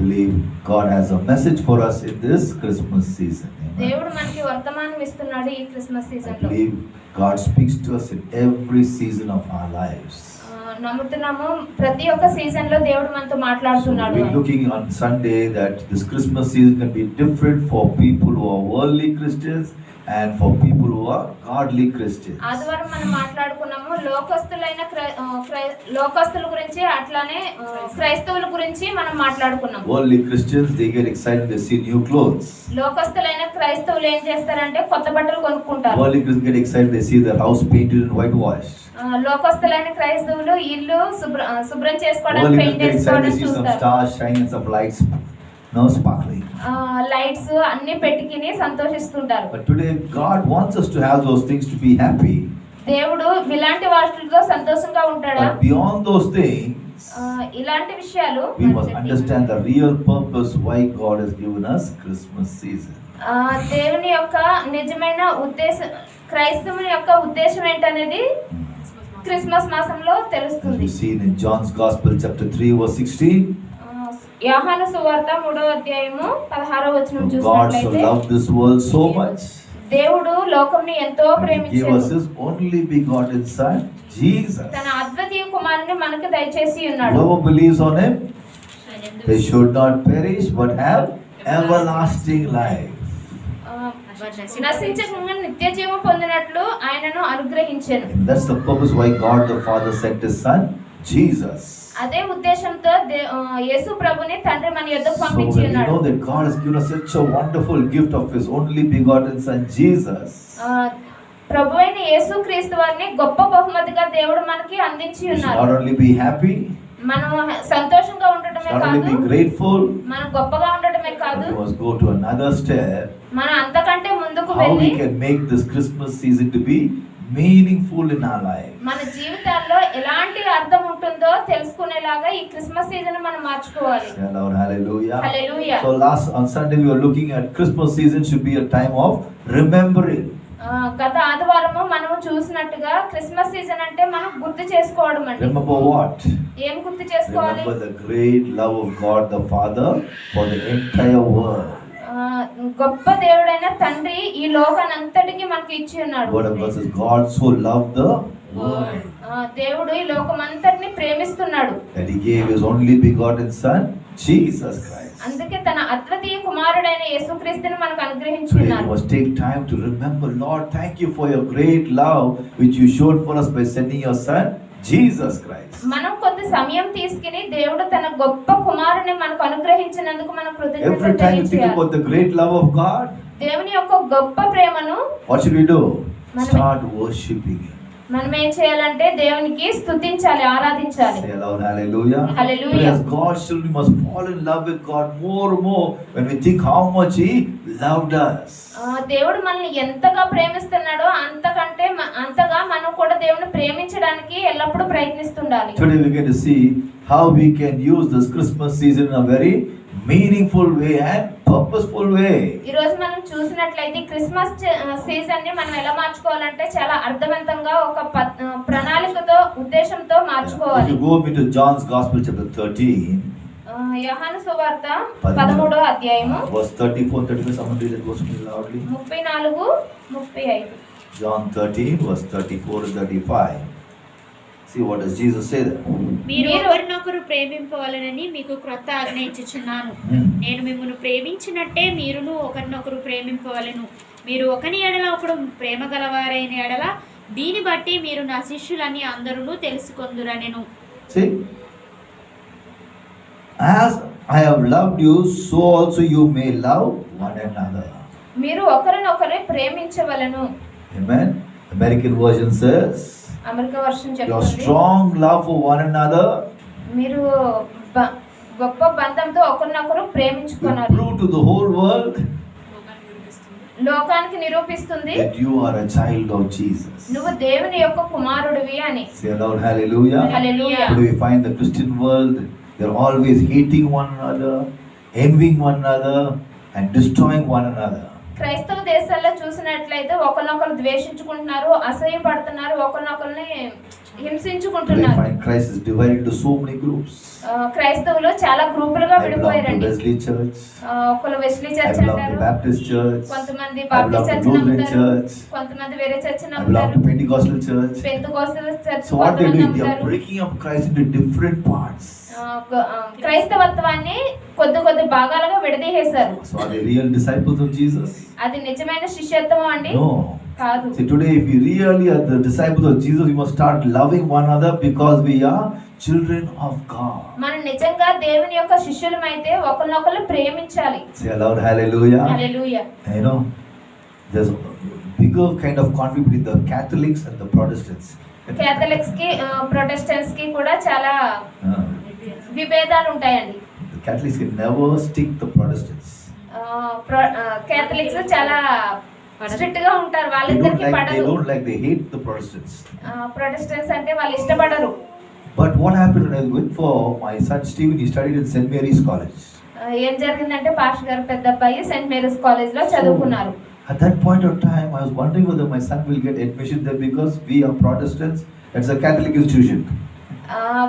believe God has a message for us in this Christmas season. దేవుడు మనకి వర్తమానం ఇస్తున్నాడు ఈ క్రిస్మస్ I సీజన్ లో. believe God speaks to us in every season of our lives. నమ్ముతున్నాము ప్రతి ఒక్క season లో దేవుడు మనతో మాట్లాడుతున్నాడు. We're looking on Sunday that this Christmas season can be different for people who are worldly Christians and for people who are godly Christians. ఆదివారం మనం మాట్లాడుకున్నాము లోకస్తుల గురించి, అట్లానే క్రైస్తవుల గురించి మనం మాట్లాడుకున్నాము. Worldly Christians, they get excited they see new clothes. లోకస్తులైన క్రైస్తవులు ఏం చేస్తారంటే కొత్త బట్టలు కొనుక్కుంటారు. Worldly Christians get excited they see their house painted and whitewashed. లోకస్తులైన క్రైస్తవులు ఇల్లు శుభ్రం చేసుకోవడానికి పెయింట్ చేసుకోవడం చూస్తారు. Stars shining, some lights sparkling. Lights అన్ని పెట్టుకుని సంతోషిస్తుంటారు. But today God wants us to have those things to be happy. దేవుడు ఇలాంటి వాటితో సంతోషంగా ఉంటాడా? But beyond those things, ఇలాంటి విషయాలు we must understand the real purpose why God has given us Christmas season. దేవుని యొక్క నిజమైన ఉద్దేశం, క్రైస్తవుని యొక్క ఉద్దేశం ఏంటనేది క్రిస్మస్ మాసంలో తెలుస్తుంది. We see in John's Gospel chapter 3 verse 16. యోహాను సువార్త 3వ అధ్యాయము 16వ వచనం God so చూసినట్లయితే, loved this world so much, దేవుడు లోకంని ఎంతో He gave ప్రేమించాడు, us His only begotten Son, Jesus. తన అద్వితీయ కుమారుని మనకు దయచేసి ఉన్నాడు. Whoever believes on Him, they should not perish but have everlasting life. నశించకుండా నిత్య జీవం పొందినట్లు ఆయనను అనుగ్రహించెను. And that's the purpose why God the Father sent His Son, Jesus. అదే ఉద్దేశంతో యేసు ప్రభుని తండ్రి మన యొద్దకు So పంపించి when we ఉన్నాడు. know that God has given us such a wonderful gift of His only begotten Son, Jesus, ప్రభువైన యేసు క్రీస్తు వారిని గొప్ప బహుమతిగా దేవుడు మనకి అందించి we should ఉన్నారు. not only be happy, మనం సంతోషంగా ఉండటమే not only కాదు, be grateful, మనం గొప్పగా ఉండటమే కాదు, but we must go to another step. మనం అంతకంటే ముందుకు How వెళ్ళి we can make this Christmas season to be meaningful in our life. మన జీవితాల్లో ఎలాంటి అర్థం ఉంటుందో తెలుసుకునేలాగా ఈ క్రిస్మస్ సీజన్ మనం మార్చుకోవాలి. Say aloud, hallelujah. Hallelujah. So on Sunday we were looking at Christmas season should be a time of remembering. గత ఆదివారము మనము చూసినట్టుగా క్రిస్మస్ సీజన్ అంటే మనం గుర్తు చేసుకోవడం అండి. Remember what? ఏం గుర్తు చేసుకోవాలి? Remember the great love of God the Father for the entire world. గొప్ప దేవుడైన తండ్రి ఈ లోకానంతటికి మనకి ఇచ్చి ఉన్నాడు. Word of God says God so loved the world దేవుడు ఈ లోకమంతటిని ప్రేమిస్తున్నాడు, that He gave His only begotten Son, Jesus Christ. అందుకే తన అద్వితీయ కుమారుడైన యేసుక్రీస్తుని మనకు అనుగ్రహించి Today ఉన్నాడు. we must take time to remember, Lord, thank you for your great love which you showed for us by sending your Son, Jesus Christ. మనం కొంత సమయం తీసుకుని దేవుడు తన గొప్ప కుమారుని మనకు అనుగ్రహించినందుకు మనం Every కృతజ్ఞతలు time you think తెలియజేయాలి. about the great love of God, దేవుని యొక్క గొప్ప ప్రేమను what should we do? Maname- Start worshiping Him. మనం ఏం చేయాలంటే దేవునికి స్తుతించాలి, ఆరాధించాలి. Say aloud, hallelujah. Hallelujah. As God's children, we must fall in love with God more and more when we think how much He loved us. దేవుడు మనల్ని ఎంతగా ప్రేమిస్తున్నాడో అంతగా మనం కూడా దేవుని ప్రేమించడానికి ఎల్లప్పుడూ ప్రయత్నిస్తుండాలి. Today we get to see how we can use this Christmas season in a very meaningful way and purposeful way. ఈ రోజు మనం చూసినట్లయితే క్రిస్మస్ సీజన్ ని మనం ఎలా మార్చుకోవాలంటే చాలా అర్థవంతంగా ఒక ప్రణాళికతో ఉద్దేశంతో If మార్చుకోవాలి. you go into John's Gospel chapter 13, యోహాను సువార్త 13వ అధ్యాయము verse 34, 35, someone read that verse loudly. 34, 35. John 13, verse 34 and 35. See what does Jesus say there? మీరు ఒకరినొకరు ప్రేమింపవలెనని మీకు క్రొత్త ఆజ్ఞ ఇచ్చుచున్నాను. నేను మిమ్మును ప్రేమించినట్టే మీరును ఒకరినొకరు ప్రేమింపవలెను. మీరు ఒకని ఎడల ఒకడు ప్రేమ గలవారైన ఎడల దీని బట్టి మీరు నా శిష్యులని అందరూ తెలుసుకొందురనెను. See? As I have loved you, so also you may love one another. మీరు ఒకరినొకరు ప్రేమించవలెను. Amen. American version says, America version your చెప్తుంది, strong love for one another మీరు గొప్ప బంధంతో ఒకరినొకరు will ప్రేమించుకున్నారు. prove to the whole world లోకానికి నిరూపిస్తుంది that you are a child of Jesus. నువ్వు దేవుని యొక్క కుమారుడివి అని. Say aloud, hallelujah. Hallelujah. But we find the Christian world, they're always hating one another, envying one another, and destroying one another. క్రైస్తవ దేశాల్లో చూసినట్లయితే ఒకరినొకరు ద్వేషించుకుంటున్నారు, అసహ్యపడుతున్నారు, ఒకరినొకరిని They హింసించుకుంటున్నారు. find Christ is divided into so many groups. క్రైస్తవులు చాలా గ్రూపులుగా I belong to విడిపోయారండి. Wesley Church. ఒకరు Wesley I church belong to అంటారు, Baptist Church. కొంతమంది I belong Baptist to church Lutheran నమ్ముతారు, Church. కొంతమంది వేరే చర్చ్ I belong నమ్ముతారు, to Pentecostal Church. పెంతెకోస్తల చర్చ్ So what they కొంతమంది do, they are నమ్ముతారు. breaking up Christ into different parts. క్రైస్తవత్వాన్ని కొద్ది కొద్ది భాగాలుగా విడదీసేశారు. So are they real disciples of Jesus? అది నిజమైన శిష్యత్వం అండి? No. కాదు. See, today if we really are the disciples of Jesus, we must start loving one another because we are children of God. మనం నిజంగా దేవుని యొక్క శిష్యులమైతే ఒకరినొకరు ప్రేమించాలి. Say aloud, hallelujah. Hallelujah. You know, there's a bigger kind of conflict between the Catholics and the Protestants. Catholics కి Protestants కి కూడా చాలా Uh, విభేదాలు ఉంటాయండి. the Catholics can never stick the Protestants. Catholics చాలా స్ట్రిక్ట్ గా ఉంటారు, They వాళ్ళిద్దరికి పడదు. they hate the Protestants. Protestants అంటే వాళ్ళు ఇష్టపడరు. But what happened when I went for my son Stephen, he studied in St. Mary's College. ఏం జరిగిందంటే పాస్టర్ గారు పెద్ద అబ్బాయి సెయింట్ మేరీస్ కాలేజ్ లో చదువుకున్నారు. At that point of time, I was wondering whether my son will get admission there because we are Protestants. It's a Catholic institution.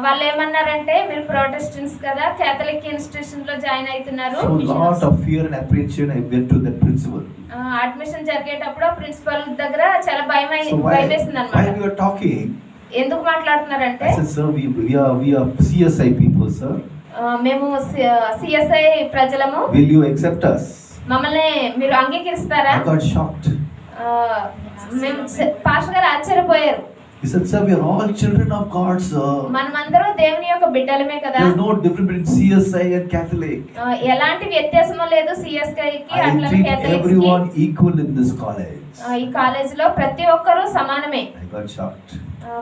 వాళ్ళు ఏమన్నారంటే మీరు ప్రొటెస్టెంట్స్ కదా, క్యాథలిక్ ఇన్స్టిట్యూషన్ లో జాయిన్ అవుతున్నారు. So lot of fear and apprehension. I went to that principal. Admission జరిగేటప్పుడు principal దగ్గర చాలా So భయం వేసింది while అనమాట. we were talking, ఎందుకు మాట్లాడుతున్నారంటే I said, sir, we are CSI people, sir. మేము సిఎస్ఐ ప్రజలము, Will you accept us? మమ్మల్ని మీరు అంగీకరిస్తారా? I got shocked. మేము పాస్టర్ గారు ఆశ్చర్యపోయారు. He said, sir, we are all children of God, sir. మనమందరం దేవుని యొక్క బిడ్డలమే కదా, There's no difference between CSI and Catholic. ఎలాంటి వ్యత్యాసము లేదు సిఎస్ఐ కి I అట్లా treat క్యాథలిక్స్ కి. everyone equal in this college. ఈ కాలేజ్ లో ప్రతి ఒక్కరూ సమానమే. I got shocked.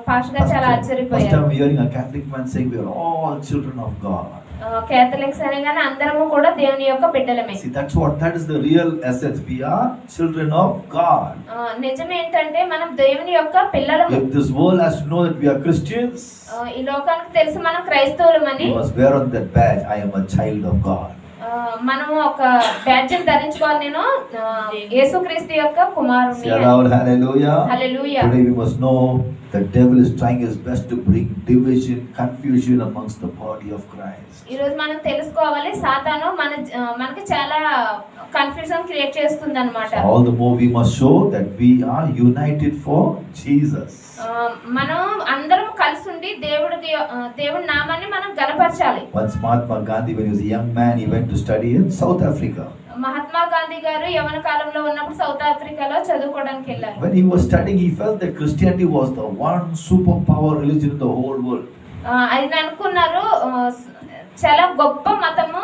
పాస్టర్ గారు చాలా First ఆశ్చర్యపోయారు. time hearing a Catholic man saying we are all children of God. Catholics అనగానే అందరము కూడా దేవుని యొక్క బిడ్డలమే. See, that is the real essence. We are children of God. నిజం ఏంటంటే మనం దేవుని యొక్క పిల్లలము. If this world has to know that we are Christians, ఈ లోకానికి తెలుసు మనం క్రైస్తవులమని, we must wear on that badge, I am a child of God. మనము ఒక బ్యాడ్జ్ ధరించుకోవాలి, నేను యేసుక్రీస్తు యొక్క కుమారుని. Say aloud, hallelujah. Hallelujah. Today we must know the devil is trying his best to bring division, confusion amongst the body of Christ. ఈ రోజు మనం తెలుసుకోవాలి, సాతాను మనకి చాలా కన్ఫ్యూజన్ క్రియేట్ చేస్తుంది అనమాట. All the more we must show that we are united for Jesus. మనం అందరం కలిసి ఉండి దేవుడి నామాన్ని మనం గణపరచాలి. Once Mahatma Gandhi, when he was a young man, he went to study in South Africa. Mahatma Gandhi గారు యవన కాలంలో ఉన్నప్పుడు సౌత్ ఆఫ్రికాలో చదువుకోవడానికి వెళ్ళారు. When he was studying, he felt that Christianity was the one superpower religion in the whole world. ఆయన అనుకున్నారు చాలా గొప్ప మతము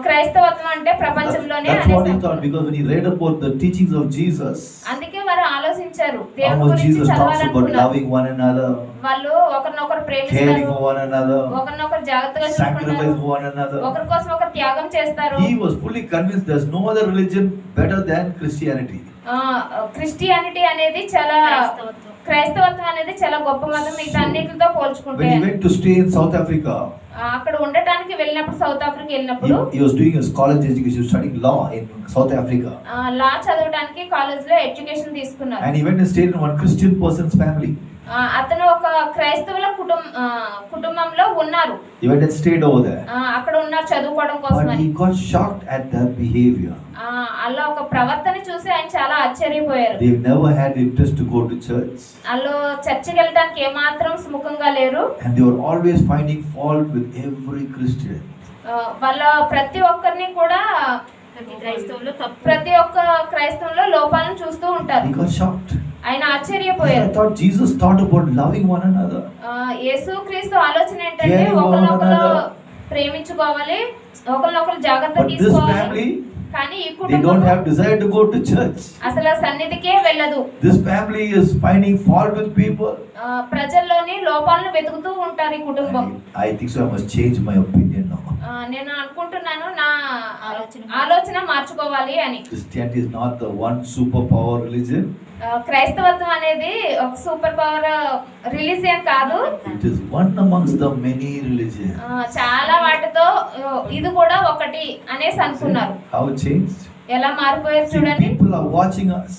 క్రైస్తవత్వం అంటే ప్రపంచంలోనే That's what he అనేసి. thought, because when he read about the teachings of Jesus, అందుకే వారు ఆలోచించారు, how దేవుని much గురించి Jesus talks about చదవాలనుకున్నారు. loving one another, వాళ్ళు ఒకరినొకరు caring ప్రేమిస్తారు, for one another, ఒకరినొకరు జాగ్రత్తగా sacrifice చూసుకుంటారు, for one another. ఒకరి కోసం ఒకరు త్యాగం చేస్తారు. He was fully convinced there's no other religion better than Christianity. Christianity అనేది చాలా క్రైస్తవత్వం అనేది చాలా గొప్ప మతం వీటన్నిటితో పోల్చుకుంటే. When he went to stay in South Africa, అక్కడ ఉండటానికి వెళ్ళినప్పుడు సౌత్ ఆఫ్రికా వెళ్ళినప్పుడు he was doing his college education, studying law in South Africa. లా చదవడానికి కాలేజ్ లో ఎడ్యుకేషన్ తీసుకున్నారు. And he went and stayed in one Christian person's family. అతను ఒక క్రైస్తవుల కుటుంబంలో ఉన్నారు. He went and stayed over there. అక్కడ ఉన్నారు చదువుకోవడం కోసం But అని. he got shocked at their behavior. అలా ఒక ప్రవర్తన చూసి ఆయన చాలా ఆశ్చర్యపోయారు. They never had interest to go to church. వాళ్ళు చర్చికి వెళ్ళడానికి ఏమాత్రం సుముఖంగా లేరు. And they were always finding fault with every Christian. వాళ్ళ ప్రతి ఒక్కరిని కూడా ప్రతి ఒక్క క్రైస్తవుల్లో లోపాలను చూస్తూ ఉంటారు. He got shocked. ఆయన ఆశ్చర్యపోయారు. I thought Jesus thought about loving one another. యేసుక్రీస్తు ఆలోచన ఏంటంటే ఒకరినొకరు ప్రేమించుకోవాలి, ఒకరినొకరు జాగ్రత్త But this తీసుకోవాలి. family, కానీ ఈ they don't కుటుంబం have desire to go to church. అసలు సన్నిధికే వెళ్ళదు. This family is finding fault with people. ప్రజల్లోని లోపాలను వెతుకుతూ ఉంటారు ఈ కుటుంబం. I think so. I must change my opinion now. నేను అనుకుంటున్నాను నా ఆలోచన మార్చుకోవాలి అని. Christianity is not the one superpower religion. క్రైస్తవత్వం అనేది ఒక సూపర్ పవర్ రిలీజియన్ కాదు. It is one amongst the many religions. చాలా వాటితో ఇది కూడా ఒకటి అనేసి అనుకున్నారు. How it changed? ఎలా మారిపోయారు See, చూడండి. people are watching us.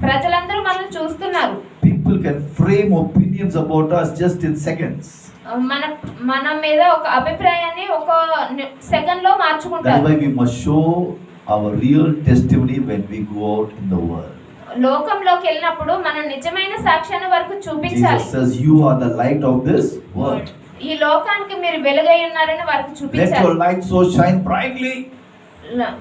ప్రజలందరూ మనల్ని చూస్తున్నారు. People can frame opinions about us just in seconds. మన మీద ఒక అభిప్రాయాన్ని ఒక సెకండ్ లో That is మార్చుకుంటారు. why we must show our real testimony when we go out in the world. లోకంలోకి వెళ్ళినప్పుడు మనం నిజమైన సాక్ష్యాన్ని వరకు చూపించాలి. Jesus says, "You are the light of this world. ఈ లోకానికి మీరు వెలుగై ఉన్నారని వారికి Let చూపించాలి. your light so shine brightly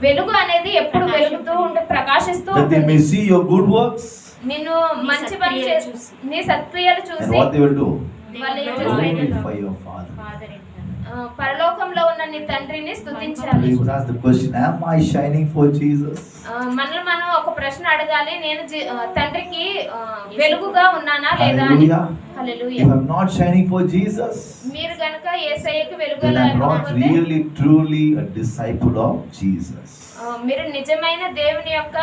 వెలుగు అనేది ఎప్పుడు వెలుగుతూ ఉంటే ప్రకాశిస్తూ that they may ఉంటుంది. see your good works." నిన్ను మంచి పని చేసి నీ సత్క్రియలు And చూసి what they will do? వాళ్ళు ఏం చేస్తారు? Glorify your Father. పరలోకంలో ఉన్న నీ తండ్రిని We స్తుతించాలి. must ask the question, am I shining for Jesus? మనల్ని మనం ఒక ప్రశ్న అడగాలి, నేను తండ్రికి వెలుగుగా ఉన్నానా లేదా అని. Hallelujah. Hallelujah. If I'm not shining for Jesus, మీరు గనుక యేసయ్యకి వెలుగుగా then I'm not లేకపోతే really truly a disciple of Jesus. మీరు నిజమైన దేవుని యొక్క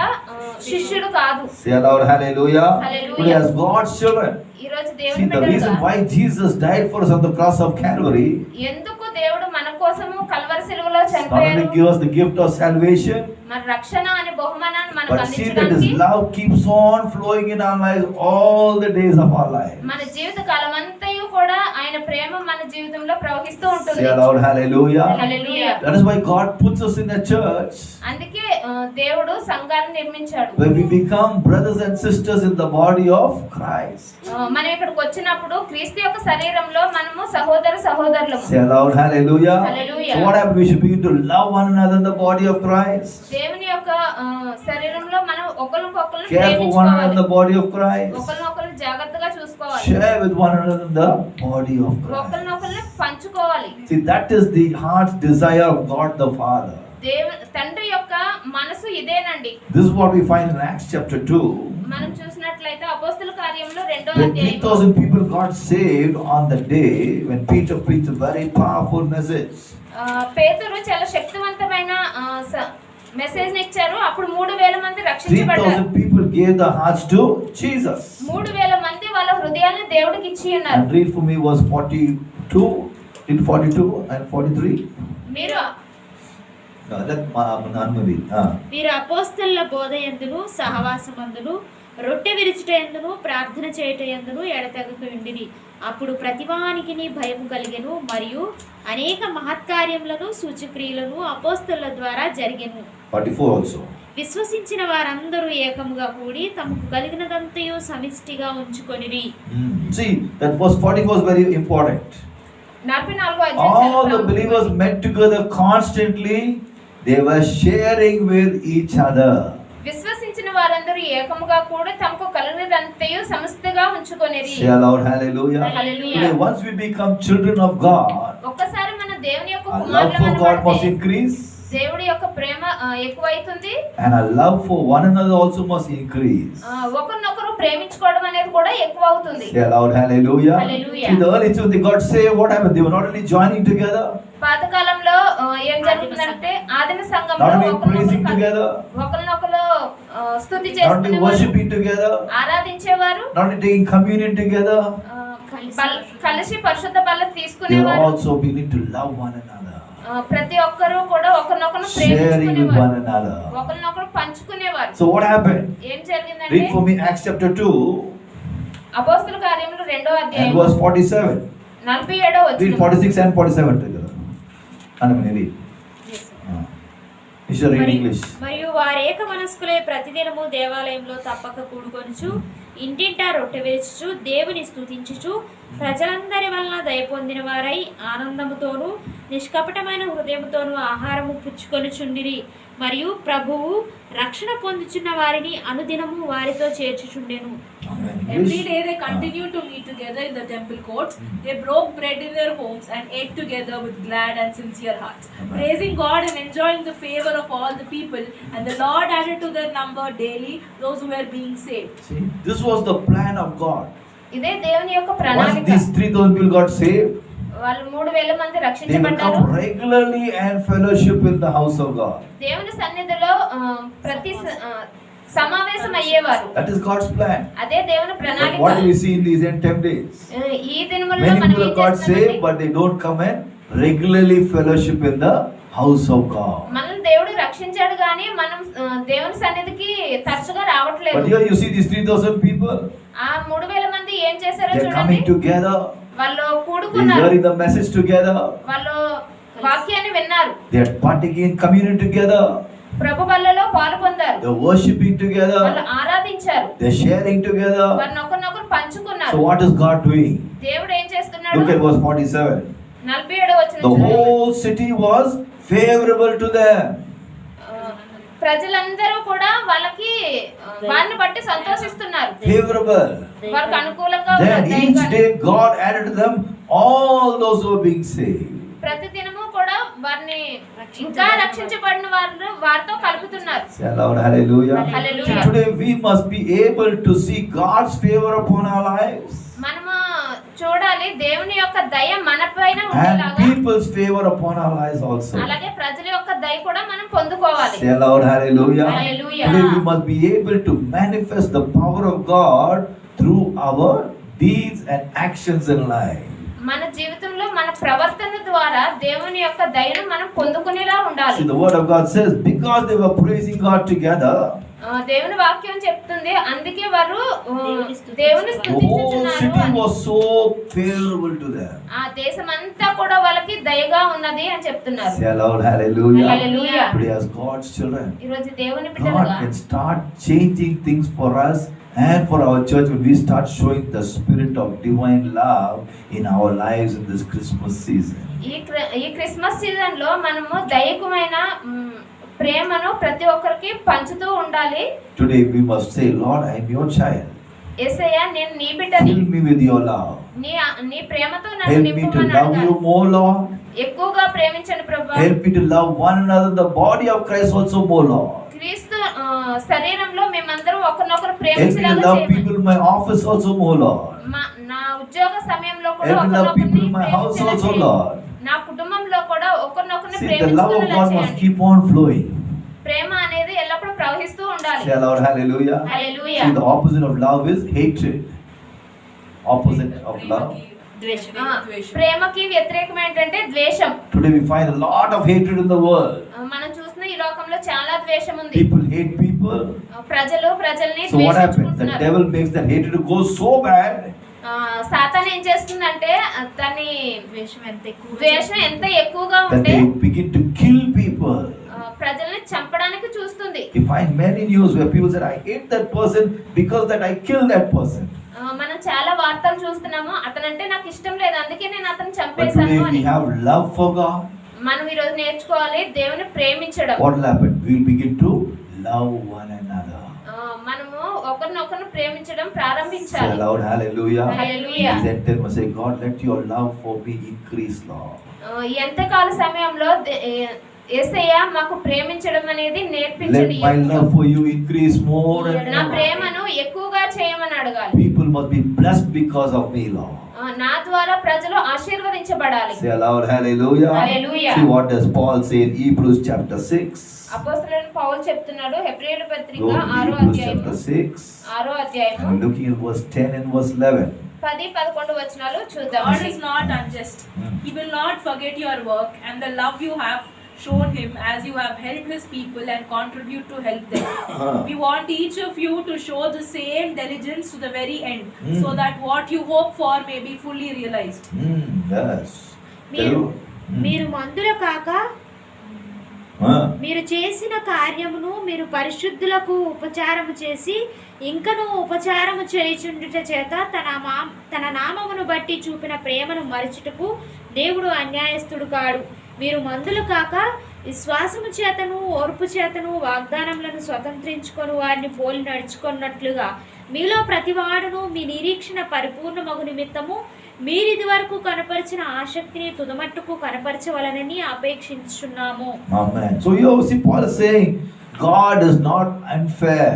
శిష్యుడు కాదు. Say aloud, hallelujah. Hallelujah. Today as God's children, ఈ రోజు see దేవుని the reason బిడ్డలుగా why Jesus died for us on the cross of Calvary, ఎందుకు దేవుడు మన కోసము కల్వరి శిలువలో not only చనిపోయాడు, give us the gift of salvation, మన రక్షణ అనే బహుమానాన్ని మనకు but see that అందించడానికి His love keeps on flowing in our lives all the days of our life. మన జీవిత కాలం అంతయు కూడా ఆయన ప్రేమ మన జీవితంలో ప్రవహిస్తూ ఉంటుంది. Say aloud, hallelujah. Hallelujah. That is why God puts us in a church అందుకే దేవుడు సంఘాన్ని నిర్మించాడు. where we become brothers and sisters in the body of Christ. మనం ఇక్కడికి వచ్చినప్పుడు క్రీస్తు యొక్క శరీరంలో మనము సహోదర సహోదరులము. Say aloud, hallelujah. Hallelujah. So what happens? We should begin to love one another in the body of Christ. దేవుని యొక్క శరీరంలో మనం ఒకరికొకరు Care for one another in the body of Christ. ఒకరినొకరు జాగ్రత్తగా చూసుకోవాలి. Share with one another in the body of Christ. ఒకరినొకరు పంచుకోవాలి. See, that is the heart's desire of God the Father. తండ్రి యొక్క మనసు ఇదేనండి. This is what we find in Acts chapter 2. మనం చూసినట్లయితే అపోస్తల కార్యంలో 2వ When అధ్యాయం 3,000 people got saved on the day when Peter preached a very powerful message. పేతురు చాలా శక్తివంతమైన మెసేజ్ ఇచ్చారు. అప్పుడు 3,000 మంది రక్షించబడ్డారు. 3,000 people gave their hearts to Jesus. 3,000 మంది వాళ్ళ హృదయాలను దేవుడికి ఇచ్చి ఉన్నారు. And read for me verse 42, in 42 and 43. మీరు మీరు అపోస్తలుల బోధ యందును సహవాసమందును రొట్టె విరుచుట యందును ప్రార్థన చేయుట యందును ఎడతెగక ఉండిరి. అప్పుడు ప్రతివానికి భయము కలిగెను మరియు అనేక మహత్కార్యములను సూచక్రియలను అపోస్తలుల ద్వారా జరిగెను. 44 also. విశ్వసించిన వారందరూ ఏకముగా కూడి తమకు కలిగినదంతయు సమిష్టిగా ఉంచుకొనిరి. See, that verse 44 is very important. 44వ అధ్యాయం All the believers met together constantly. They were sharing with each other. విశ్వసించిన వారందరూ ఏకముగా కూడి తమకు కలిగినదంతయు సమస్తగా ఉంచుకొనిరి. Say aloud, hallelujah. Hallelujah. Today, once we become children of God, ఒక్కసారి మన దేవుని యొక్క our love for God must కుమారులమనబడితే increase, దేవుడి యొక్క ప్రేమ ఎక్కువైతుంది. and our love for one another also must increase. ఒకరినొకరు ప్రేమించుకోవడం అనేది కూడా ఎక్కువ అవుతుంది. Say aloud, hallelujah. Hallelujah. See, the early church, they got saved. What happened? They were not only joining together, పాతకాలంలో ఏం జరుగుతుందంటే ఆదిమ సంఘంలో not only praising together, ఒకరినొకరు స్తుతి not only చేసుకునేవారు, worshiping together, ఆరాధించేవారు, not only taking communion together, కలిసి పరిశుద్ధ బల్ల they తీసుకునేవారు. also beginning to love one another, ప్రతి ఒక్కరు కూడా ఒకరినొకరు sharing with ప్రేమించుకునేవారు, one another. ఒకరినొకరు పంచుకునేవారు. So what happened? ఏం జరిగిందంటే Read for me Acts chapter 2 అపోస్తల కార్యములు 2వ and అధ్యాయం verse 47. 47వ Read వచనం. 46 and 47 together. Read. You should read English. మరియు వారేక మనస్కులే ప్రతిదినము దేవాలయంలో తప్పక కూడుకొనుచు ఇంటింటా రొట్టె వేచుచు దేవుని స్తుతించుచు ప్రజలందరి వలన దయ పొందిన వారై ఆనందముతోనూ నిష్కపటమైన హృదయముతోనూ ఆహారము పుచ్చుకొనుచుండిరి. మరియు ప్రభువు రక్షణ పొందుచున్న వారిని అనుదినము వారితో చేర్చుచుండెను. Every day they continued to meet together in the temple courts. They broke bread in their homes and ate together with glad and sincere hearts, praising God and enjoying the favor of all the people. And the Lord added to their number daily those who were being saved. See, this was the plan of God. ఇదే దేవుని యొక్క Once ప్రణాళిక. these 3,000 people got saved, వాళ్ళు 3,000 మంది they will రక్షించబడ్డారు. come regularly and fellowship in the house of God. దేవుని సన్నిధిలో ప్రతి సమావేశం అయ్యేవారు. That is God's plan. అదే దేవుని But ప్రణాళిక. what do we see in these end time days? ఈ దినములలో Many మనం people ఏం have got saved, చేస్తున్నామంటే but they don't come and regularly fellowship in the house of God. మనల్ని దేవుడు రక్షించాడు కానీ మనం దేవుని సన్నిధికి తరచుగా But రావట్లేదు. here you see these 3,000 people. ఆ 3,000 మంది ఏం చేశారో They're చూడండి. coming together. వాళ్ళు They're కూడుకున్నారు, hearing the message together. వాళ్ళు వాక్యాన్ని విన్నారు, They're partaking in communion together. ప్రభు బల్లలో పాలు పొందారు, They're worshiping together. వాళ్ళు ఆరాధించారు, They're sharing together. వారిని ఒకరినొకరు పంచుకున్నారు. So what is God doing? దేవుడు ఏం చేస్తున్నాడు? Look at verse 47. 47వ వచనం The చూడండి. whole city was favorable to them. ప్రజలందరూ కూడా వాళ్ళకి వారిని బట్టి సంతోషిస్తున్నారు, Favorable. వారికి అనుకూలంగా Then ఉన్నారు. each దైవ- day God added to them all those who were being saved. ప్రతి దినము కూడా వారిని ఇంకా రక్షించబడిన వారు వారితో కలుపుతున్నారు. Say aloud, hallelujah. Hallelujah. So today we must be able to see God's favor upon our lives మనము చూడాలి దేవుని యొక్క దయ మన పైన and ఉండేలాగా, people's favor upon our lives also. అలాగే ప్రజల యొక్క దయ కూడా మనం పొందుకోవాలి. Say aloud, hallelujah. Hallelujah. Today we must be able to manifest the power of God through our deeds and actions in life. మన జీవితంలో మన ప్రవర్తన ద్వారా దేవుని యొక్క దయను మనం పొందుకునేలా ఉండాలి. See, the word of God says, because they were praising God together, దేవుని వాక్యం చెప్తుంది, అందుకే వారు దేవుని the whole స్తుతించుచున్నారు city అని. was so favorable to them. ఆ దేశమంతా కూడా వాళ్ళకి దయగా ఉన్నది అని చెప్తున్నారు. Say aloud, hallelujah. Hallelujah. Today as God's children, ఈ రోజు దేవుని God బిడ్డలుగా can start changing things for us and for our church when we start showing the spirit of divine love in our lives in this Christmas season. ఈ Christmas season లో మనము దైవికమైన ప్రేమను ప్రతి ఒక్కరికి పంచుతూ ఉండాలి. Today we must say, Lord, I am your child. యేసయ్యా నేను నీ బిడ్డని, Fill me with your love. నీ ప్రేమతో నన్ను Help me to నింపమని love you అడగాలి. more, Lord. ఎక్కువగా ప్రేమించండి ప్రభువా. Help me to love one another, the body of Christ also more, Lord. క్రీస్తు శరీరంలో మేమందరం ఒకరినొకరు Help me to ప్రేమించలాగా love చేయమని. people in my office also more, Lord. నా ఉద్యోగ సమయంలో కూడా Help me love people ఒకరినొకరిని in my house ప్రేమించేలా also, చేయండి. Lord. నా కుటుంబంలో కూడా ఒకరినొకరిని See, the love of ప్రేమించుకునేలా God must చేయండి. keep on flowing. ప్రేమ అనేది ఎల్లప్పుడూ ప్రవహిస్తూ ఉండాలి. Say aloud, hallelujah. Hallelujah. See, the opposite of love is hatred. Opposite of love. ప్రేమకి వ్యతిరేకం ఏంటంటే ద్వేషం. Today we find a lot of hatred in the world. మనం చూసిన ఈ లోకంలో చాలా ద్వేషం ఉంది. People hate people. ప్రజల్ని So what happens? The ద్వేషించుకుంటున్నారు. devil makes that hatred go so bad. సాతాను ఏం చేస్తుందంటే దాని ద్వేషం ఎంత ఎక్కువగా That ఉంటే they begin to kill people. ప్రజల్ని చంపడానికి చూస్తుంది. You find many news where people say, I hate that person because that I killed that person. మనం చాలా వార్తలు చూస్తున్నాము, అతనంటే నాకు ఇష్టం లేదు అందుకే నేను అతను But చంపేశాను today అని. we have love for God. మనం ఈ రోజు నేర్చుకోవాలి దేవుని ప్రేమించడం. What will happen? We will begin to love one another. మనము ఒకరినొకరు ప్రేమించడం Say ప్రారంభించాలి. aloud, hallelujah. Hallelujah. Please enter and say, God, let your love for me increase, Lord. ఈ ఎంతకాల సమయంలో యేసయ్య మాకు ప్రేమించడం అనేది Let నేర్పించండి. my love for you increase more and నా more. ప్రేమను ఎక్కువగా చేయమని అడగాలి. People must be blessed because of me, Lord. నా ద్వారా ప్రజలు ఆశీర్వదించబడాలి. Say aloud, hallelujah. Hallelujah. See what does Paul say in Hebrews chapter 6. అపోస్తలుడైన పౌలు చెప్తున్నాడు హెబ్రీయుల పత్రిక Go to 6వ Hebrews అధ్యాయము chapter 6. 6వ అధ్యాయము I'm looking at verse 10 and verse 11. 10-11 వచనాలు చూద్దాం. God is not unjust. He will not forget your work and the love you have shown him as you have helped his people and contribute to help them. We want each of you to show the same diligence to the very end, so that what you hope for may be fully realized. Yes. మీరు మందుల కాక మీరు చేసిన కార్యమును మీరు పరిశుద్ధులకు ఉపచారము చేసి ఇంకను ఉపచారము చేయుచుండుట చేత తన నామమును బట్టి చూపిన ప్రేమను మరచుటకు దేవుడు అన్యాయస్తుడు కాడు. మీరు మందులు కాక విశ్వాసము చేతను ఓర్పు చేతను వాగ్దానములను స్వతంత్రించుకొని వారిని పోలి నడుచుకున్నట్లుగా మీలో ప్రతివాడును మీ నిరీక్షణ పరిపూర్ణమగు నిమిత్తము మీరు ఇదివరకు కనపరిచిన ఆసక్తిని తుదమట్టుకు కనపరచవలనని అపేక్షించున్నాము. Amen. So you see Paul is saying God is not unfair.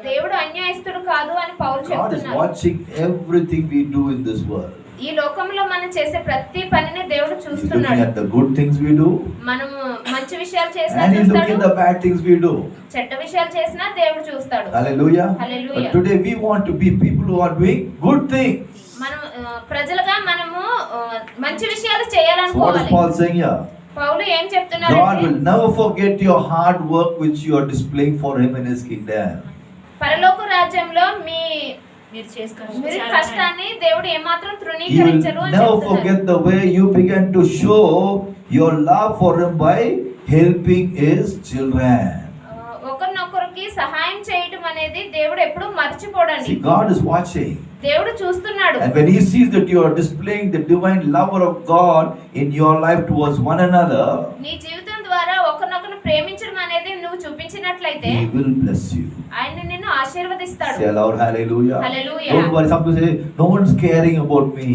దేవుడు అన్యాయస్తుడు కాదు అని పౌలు God is చెప్తున్నాడు. watching everything we do in this world. ఈ లోకంలో మనం చేసే ప్రతి పనిని దేవుడు He's looking చూస్తున్నాడు. at the good things we do మనము మంచి విషయాలు చేసినా and He's looking at చూస్తాడు, the bad things we do. చెడ్డ విషయాలు చేసినా దేవుడు చూస్తాడు. Hallelujah. Hallelujah. But today we want to be people who are doing good things. మనం ప్రజలుగా మనము మంచి విషయాలు So what is చేయాలనుకోవాలి. Paul saying here? పౌలు ఏం God చెప్తున్నారంటే will never forget your hard work which you are displaying for Him in His kingdom. పరలోక రాజ్యంలో మీరు చేసుకున్న మీరు చాలా కష్టాన్ని దేవుడు ఏమాత్రం He will తృణీకరించరు అని never చెప్తున్నారు. forget the way you began to show your love for Him by helping His children. ఒకరినొకరికి సహాయం చేయటం అనేది దేవుడు ఎప్పుడూ మర్చిపోడండి. See, God is watching. దేవుడు చూస్తున్నాడు. And when He sees that you are displaying the divine love of God in your life towards one another, నీ జీవితం ద్వారా ఒకరినొకరు ప్రేమించడం అనేది నువ్వు చూపించినట్లయితే He will bless you. ఆయన నిన్ను ఆశీర్వదిస్తాడు. Say aloud, hallelujah. Hallelujah. Don't worry, some people say, no one is caring about me.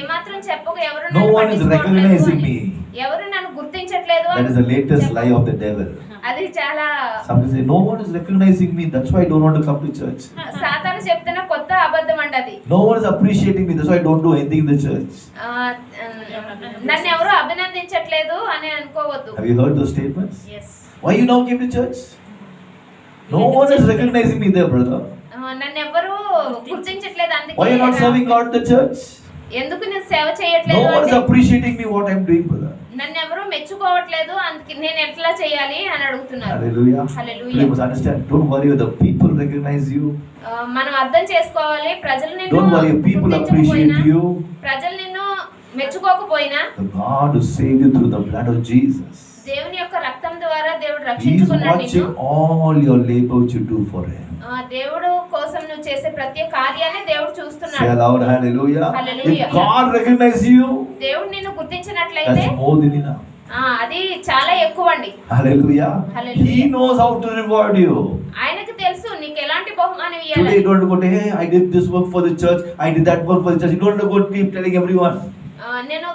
ఏమాత్రం చెప్పక ఎవరు No నన్ను one is పట్టించుకోవట్లేదు recognizing అని. me. ఎవరు నన్ను గుర్తించట్లేదు That అని is the latest lie of the devil. అది చాలా Some people say, no one is recognizing me, that's why I don't want to come to church. సాతాను చెప్తున్న కొత్త అబద్ధం అండి అది. No one is appreciating me, that's why I don't do anything in the church. నన్ను ఎవరు అభినందించట్లేదు అని అనుకోవద్దు. Have you heard those statements? Yes. Why you now came to church? No one is recognizing me there, brother. నన్ను ఎవరు గుర్తించట్లేదు Why you not serving అందుకే God in the church? ఎందుకు నేను సేవ No చేయట్లేదు one is అంటే appreciating me what I'm doing, brother. నన్ను ఎవరు మెచ్చుకోవట్లేదు అందుకే నేను ఎట్లా చేయాలి అని అడుగుతున్నారు. Hallelujah. Hallelujah. You must understand, don't worry if the people recognize you. మనం అర్థం చేసుకోవాలి ప్రజలు నిన్ను Don't worry if people గుర్తించకపోయినా, appreciate you. ప్రజలు నిన్ను మెచ్చుకోకపోయినా The God who saved you through the blood of Jesus. దేవుని యొక్క రక్తం ద్వారా దేవుడు He is రక్షించుకున్నాడు watching నిన్ను. all your labor which you do for Him. దేవుడు కోసం నువ్వు చేసే ప్రతి కార్యాన్ని దేవుడు Say చూస్తున్నాడు. aloud, hallelujah. Hallelujah. If God recognizes you, దేవుడు నిన్ను గుర్తించినట్లయితే that's more than enough. అది చాలా ఎక్కువ అండి. Hallelujah. Hallelujah. He knows how to reward you. ఆయనకు తెలుసు నీకు ఎలాంటి బహుమానం Today ఇవ్వాలి. you don't have to go to, hey, I did this work for the church, I did that work for the church. You don't have to go keep telling everyone. నేను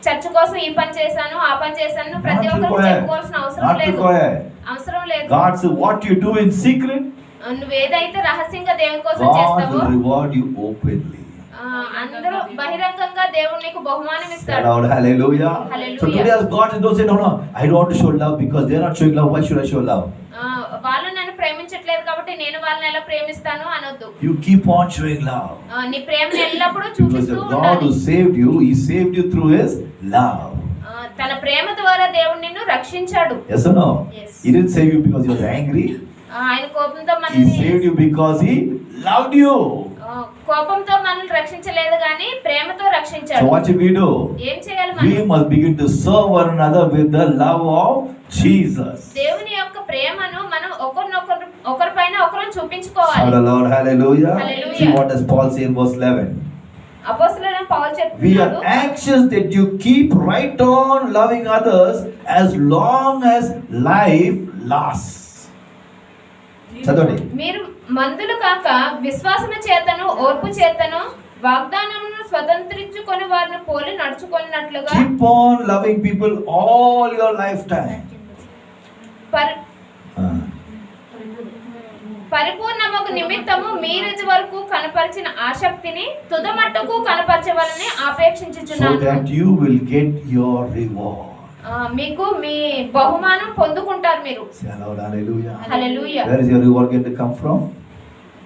church కోసం ఈ పని చేశాను ఆ పని చేశాను ప్రతి Not ఒక్కరికి required. చెప్పుకోవాల్సిన అవసరం Not లేదు. required. అవసరం లేదు. God says what you do in secret, నువ్వేదైతే రహస్యంగా దేవుని కోసం God చేస్తావో will reward you openly. అందరూ బహిరంగంగా దేవుడు నీకు బహుమానం Say ఇస్తాడు. aloud, hallelujah. Hallelujah. So today as God says, don't say, no, I don't want to show love because they are not showing love. Why should I show love? వాళ్ళు నన్ను ప్రేమించట్లేదు కాబట్టి నేను వాళ్ళని ఎలా ప్రేమిస్తాను అనొద్దు. You keep on showing love. నీ ప్రేమను ఎల్లప్పుడూ Because చూపిస్తూ the God ఉండాలి. who saved you, He saved you through His love. తన ప్రేమ ద్వారా దేవుడు నిన్ను రక్షించాడు. Yes or no? Yes. He didn't save you because He was angry. ఆయన కోపంతో He మనల్ని saved you because He loved you. కోపంతో మనల్ని రక్షించలేదు కానీ ప్రేమతో So రక్షించాడు. what should we do? ఏం చేయాలి We మనం? must begin to serve one another with the love of Jesus. దేవుని యొక్క ప్రేమను మనం ఒకరిపైన ఒకరు Shout చూపించుకోవాలి. aloud, hallelujah. Hallelujah. See what does Paul say in verse 11. అపోస్తలుడైన పౌలు We చెప్తున్నాడు, are anxious that you keep right on loving others as long as life lasts. చదవండి. మీరు మందులు కాక విశ్వాసము చేతను ఓర్పు చేతను వాగ్దానమును స్వతంత్రించుకొని వారిని పోలి నడుచుకున్నట్లుగా Keep on loving people all your lifetime. పరిపూర్ణమగు నిమిత్తము మీరిది వరకు కనపరిచిన ఆసక్తిని తుదమట్టుకు కనపరచవాలని So ఆపేక్షించుచున్నాను. that you will get your reward. మీకు మీ బహుమానం పొందుకుంటారు మీరు. Say aloud, hallelujah. Hallelujah. Where is your reward going to come from?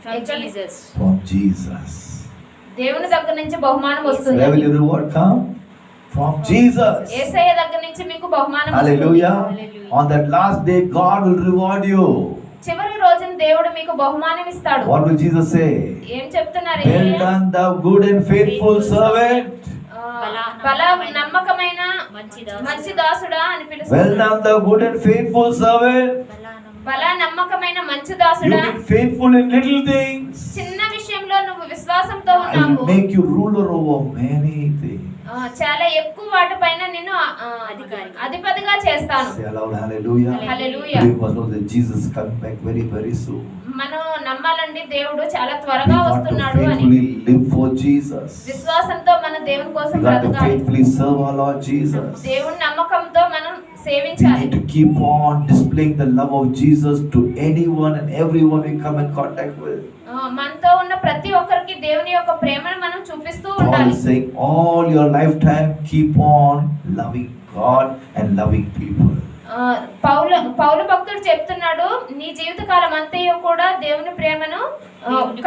From Jesus. From Jesus. దేవుని దగ్గర నుంచి బహుమానం వస్తుంది. Where will your reward come? From Jesus. యేసయ్య దగ్గర నుంచి మీకు బహుమానం వస్తుంది. Hallelujah. Hallelujah. On that last day, God will reward you. చివరి రోజున దేవుడు మీకు బహుమానం ఇస్తాడు. What will Jesus say? ఏం చెప్తున్నారు Well Yesayya? done, thou good and faithful servant. బల నమ్మకమైన మంచి మంచి దాసుడా అని Well పిలుస్తారు. done, thou good and faithful servant. బల నమ్మకమైన మంచి You've దాసుడా, been faithful in little things. చిన్న విషయంలో నువ్వు విశ్వాసంతో I will ఉన్నావు, make you ruler over many things. చాలా ఎక్కువ వాటిపైన నిన్ను అధిపతిగా చేస్తాను. Say aloud, hallelujah. Hallelujah. We must know that Jesus is coming back very, very soon. మనం నమ్మాలండి దేవుడు చాలా We త్వరగా got to వస్తున్నాడు అని. faithfully live for Jesus. విశ్వాసంతో మన దేవుని కోసం We got to బ్రతకాలి. faithfully serve our Lord Jesus. దేవుని నమ్మకంతో మనం We సేవించాలి. need to keep on displaying the love of Jesus to anyone and everyone we come in contact with. మనతో ఉన్న ప్రతి ఒక్కరికి దేవుని యొక్క ప్రేమను మనం చూపిస్తూ Paul ఉండాలి. is saying all your lifetime keep on loving God and loving people. పౌలు భక్తుడు చెప్తున్నాడు, నీ జీవిత కాలం అంతయు కూడా దేవుని ప్రేమను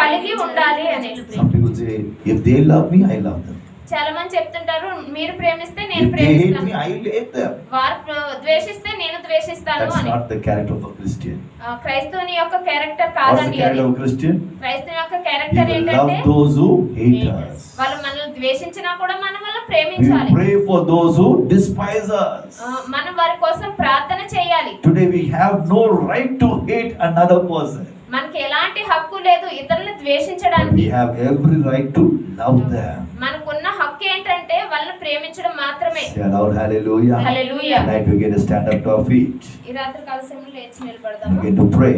కలిగి ఉండాలి అని. Some people say if they love me I love them. చాలా మంది చెప్తుంటారు మీరు ప్రేమిస్తే నేను If they hate ప్రేమిస్తాను, me, I will hate them. వారు ద్వేషిస్తే నేను ద్వేషిస్తాను That's అని. not the character of a Christian. క్రైస్తవుని యొక్క క్యారెక్టర్ What's the కాదండి అది. character of a Christian? క్రైస్తవుని యొక్క We క్యారెక్టర్ will ఏంటంటే love those who hate us. వాళ్ళు మనల్ని ద్వేషించినా కూడా మనం వాళ్ళని We ప్రేమించాలి. will pray for those who despise us. మనం వారి కోసం ప్రార్థన చేయాలి. Today we have no right to hate another person. మనకి ఎలాంటి హక్కు లేదు ఇతరులను But ద్వేషించడానికి. we have every right to love them. మనకున్న హక్కు ఏంటంటే వాళ్ళని ప్రేమించడం మాత్రమే. Say aloud, hallelujah. Hallelujah. Tonight we get to stand up to our feet. ఈ రాత్రి కాల సమయంలో లేచి And నిలబడదాము. begin to pray.